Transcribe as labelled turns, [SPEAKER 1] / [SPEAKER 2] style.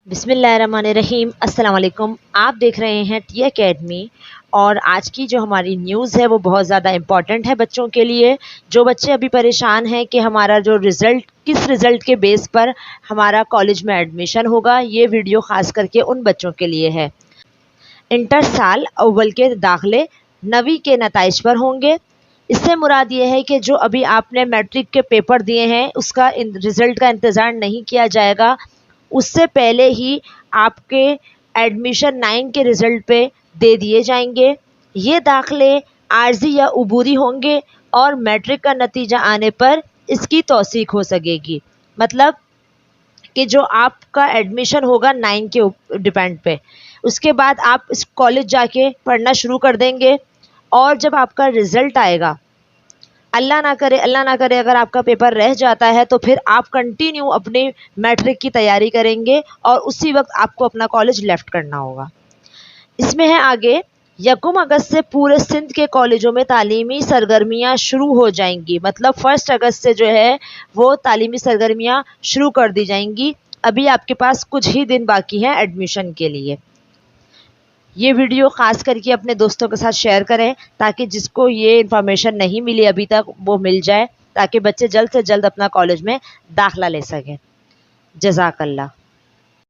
[SPEAKER 1] بسم اللہ الرحمن الرحیم۔ السلام علیکم، آپ دیکھ رہے ہیں ٹی اکیڈمی، اور آج کی جو ہماری نیوز ہے وہ بہت زیادہ امپورٹنٹ ہے بچوں کے لیے۔ جو بچے ابھی پریشان ہیں کہ ہمارا جو کس رزلٹ کے بیس پر ہمارا کالج میں ایڈمیشن ہوگا، یہ ویڈیو خاص کر کے ان بچوں کے لیے ہے۔ انٹر سال اول کے داخلے 9ویں کے نتائج پر ہوں گے۔ اس سے مراد یہ ہے کہ جو ابھی آپ نے میٹرک کے پیپر دیے ہیں اس کا رزلٹ کا انتظار نہیں کیا جائے گا، اس سے پہلے ہی آپ کے ایڈمیشن 9 کے رزلٹ پہ دے دیے جائیں گے۔ یہ داخلے عارضی یا عبوری ہوں گے اور میٹرک کا نتیجہ آنے پر اس کی توثیق ہو سکے گی۔ مطلب کہ جو آپ کا ایڈمیشن ہوگا 9 کے ڈیپینڈ پہ، اس کے بعد آپ اس کالج جا کے پڑھنا شروع کر دیں گے، اور جب آپ کا رزلٹ آئے گا، اللہ نہ کرے اگر آپ کا پیپر رہ جاتا ہے تو پھر آپ کنٹینیو اپنی میٹرک کی تیاری کریں گے اور اسی وقت آپ کو اپنا کالج لیفٹ کرنا ہوگا۔ اس میں ہے آگے 1 اگست سے پورے سندھ کے کالجوں میں تعلیمی سرگرمیاں شروع ہو جائیں گی۔ مطلب 1 اگست سے جو ہے وہ تعلیمی سرگرمیاں شروع کر دی جائیں گی۔ ابھی آپ کے پاس کچھ ہی دن باقی ہیں ایڈمیشن کے لیے۔ یہ ویڈیو خاص کر کے اپنے دوستوں کے ساتھ شیئر کریں تاکہ جس کو یہ انفارمیشن نہیں ملی ابھی تک وہ مل جائے، تاکہ بچے جلد سے جلد اپنا کالج میں داخلہ لے سکیں۔ جزاک اللہ۔